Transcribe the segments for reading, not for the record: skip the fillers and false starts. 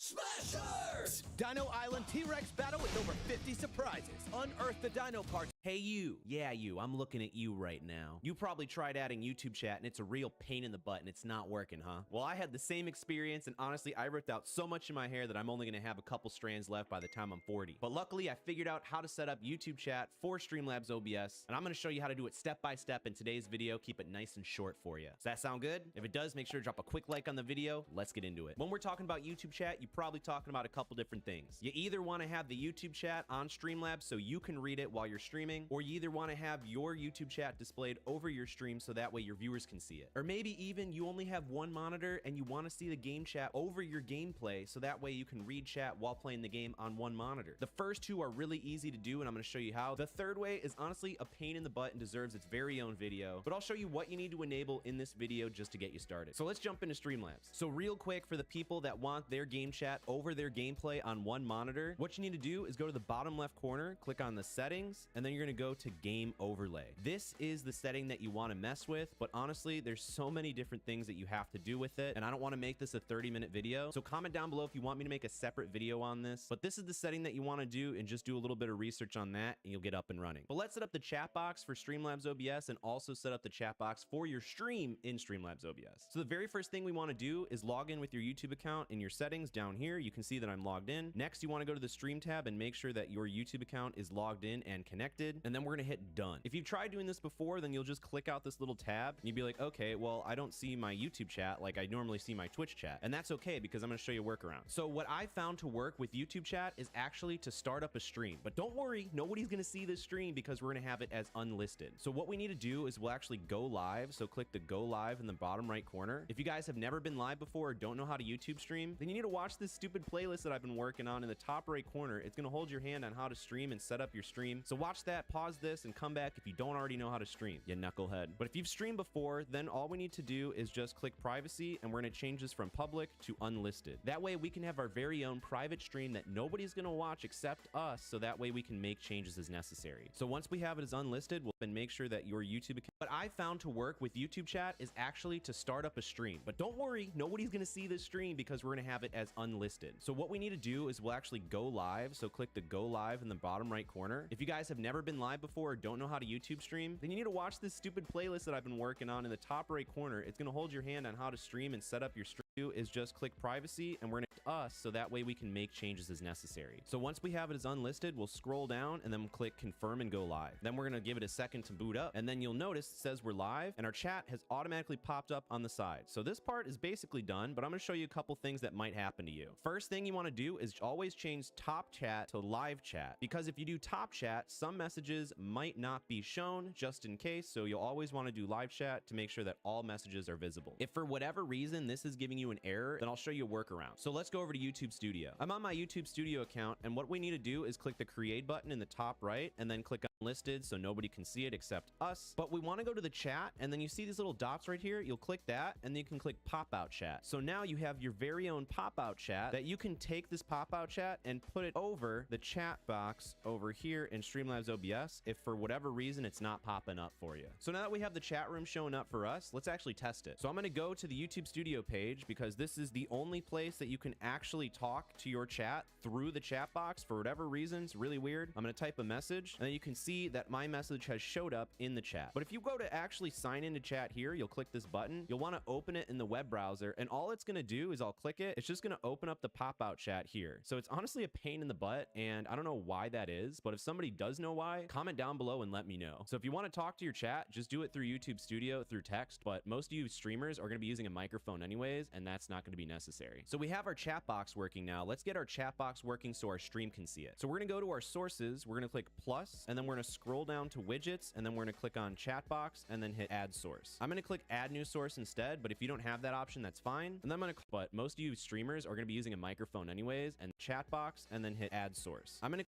Smashers! Dino Island T-Rex battle with over 50 surprises. Unearth the dino parts. Hey you, yeah you, I'm looking at you right now. You probably tried adding YouTube chat and it's a real pain in the butt and it's not working, huh? Well, I had the same experience and honestly, I ripped out so much in my hair that I'm only gonna have a couple strands left by the time I'm 40. But luckily, I figured out how to set up YouTube chat for Streamlabs OBS, and I'm gonna show you how to do it step by step in today's video, keep it nice and short for you. Does that sound good? If it does, make sure to drop a quick like on the video. Let's get into it. When we're talking about YouTube chat, you're probably talking about a couple different things. You either wanna have the YouTube chat on Streamlabs so you can read it while you're streaming, or you either wanna have your YouTube chat displayed over your stream so that way your viewers can see it. Or maybe even you only have one monitor and you want to see the game chat over your gameplay so that way you can read chat while playing the game on one monitor. The first two are really easy to do and I'm going to show you how. The third way is honestly a pain in the butt and deserves its very own video, but I'll show you what you need to enable in this video just to get you started. So let's jump into Streamlabs. So real quick, for the people that want their game chat over their gameplay on one monitor, what you need to do is go to the bottom left corner, click on the settings, and then you're going to go to game overlay. This is the setting that you want to mess with, but honestly, there's so many different things that you have to do with it, and I don't want to make this a 30-minute video. So comment down below if you want me to make a separate video on this, but this is the setting that you want to do, and just do a little bit of research on that, and you'll get up and running. But let's set up the chat box for Streamlabs OBS, and also set up the chat box for your stream in Streamlabs OBS. So the very first thing we want to do is log in with your YouTube account. In your settings down here, you can see that I'm logged in. Next, you want to go to the stream tab and make sure that your YouTube account is logged in and connected, and then we're going to hit done. If you've tried doing this before, then you'll just click out this little tab and you'd be like, okay, well, I don't see my YouTube chat like I normally see my Twitch chat. And that's okay because I'm going to show you a workaround. So what I found to work with YouTube chat is actually to start up a stream. But don't worry, nobody's going to see this stream because we're going to have it as unlisted. So what we need to do is we'll actually go live. So click the go live in the bottom right corner. If you guys have never been live before or don't know how to YouTube stream, then you need to watch this stupid playlist that I've been working on in the top right corner. It's going to hold your hand on how to stream and set up your stream. So watch that, pause this, and come back if you don't already know how to stream, you knucklehead. But if you've streamed before, then all we need to do is just click privacy, and we're going to change this from public to unlisted. That way we can have our very own private stream that nobody's going to watch except us, so that way we can make changes as necessary. So once we have it as unlisted, we'll then make sure that your YouTube account. What I found to work with YouTube chat is actually to start up a stream. But don't worry, nobody's going to see this stream because we're going to have it as unlisted. So what we need to do is we'll actually go live. So click the go live in the bottom right corner. If you guys have never been live before or don't know how to YouTube stream, then you need to watch this stupid playlist that I've been working on in the top right corner. It's going to hold your hand on how to stream and set up your stream. Is just click privacy, and we're going to us so that way we can make changes as necessary. So once we have it as unlisted, we'll scroll down and then click confirm and go live. Then we're going to give it a second to boot up, and then you'll notice it says we're live and our chat has automatically popped up on the side. So this part is basically done, but I'm going to show you a couple things that might happen to you. First thing you want to do is always change top chat to live chat, because if you do top chat, some messages might not be shown just in case. So you'll always want to do live chat to make sure that all messages are visible. If for whatever reason this is giving you an error, then I'll show you a workaround. So let's go over to YouTube Studio. I'm on my YouTube Studio account, and what we need to do is click the create button in the top right and then click unlisted so nobody can see it except us. But we want to go to the chat, and then you see these little dots right here. You'll click that, and then you can click pop out chat. So now you have your very own pop out chat that you can take this pop out chat and put it over the chat box over here in Streamlabs OBS if for whatever reason it's not popping up for you. So now that we have the chat room showing up for us, let's actually test it. So I'm going to go to the YouTube Studio page because this is the only place that you can actually talk to your chat through the chat box. For whatever reason, it's really weird. I'm going to type a message, and then you can see that my message has showed up in the chat. But if you go to actually sign into chat here, you'll click this button. You'll want to open it in the web browser, and all it's going to do is I'll click it. It's just going to open up the pop-out chat here. So it's honestly a pain in the butt, and I don't know why that is, but if somebody does know why, comment down below and let me know. So if you want to talk to your chat, just do it through YouTube Studio through text, but most of you streamers are going to be using a microphone anyways, and that's not going to be necessary. So we have our chat box working now. Let's get our chat box working so our stream can see it. So we're going to go to our sources. We're going to click plus, and then we're going to scroll down to widgets, and then we're going to click on chat box and then hit add source. I'm going to click add new source instead, but if you don't have that option, that's fine. And then I'm going to, but most of you streamers are going to be using a microphone anyways, and chat box and then hit add source. I'm going to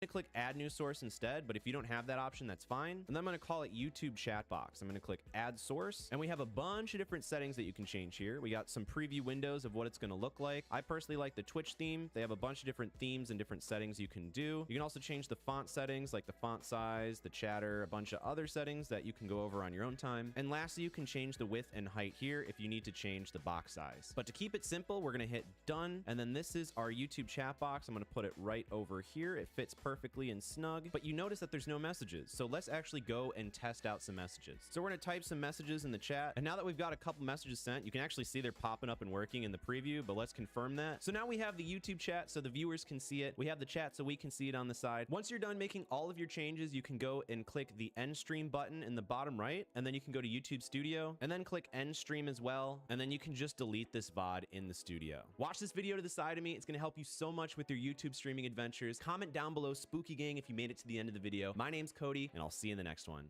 to click add new source instead, but if you don't have that option, that's fine. And then I'm going to call it YouTube chat box. I'm going to click add source, and we have a bunch of different settings that you can change here. We got some preview windows of what it's going to look like. I personally like the Twitch theme. They have a bunch of different themes and different settings you can do. You can also change the font settings, like the font size, the chatter, a bunch of other settings that you can go over on your own time. And lastly, you can change the width and height here if you need to change the box size. But to keep it simple, we're going to hit done. And then this is our YouTube chat box. I'm going to put it right over here. It fits perfectly and snug, but you notice that there's no messages. So let's actually go and test out some messages. So we're going to type some messages in the chat. And now that we've got a couple messages sent, you can actually see they're popping up and working in the preview, but let's confirm that. So now we have the YouTube chat so the viewers can see it. We have the chat so we can see it on the side. Once you're done making all of your changes, you can go and click the end stream button in the bottom right, and then you can go to YouTube Studio and then click end stream as well. And then you can just delete this VOD in the studio. Watch this video to the side of me. It's going to help you so much with your YouTube streaming adventures. Comment down below Spooky Gang if you made it to the end of the video. My name's Cody, and I'll see you in the next one.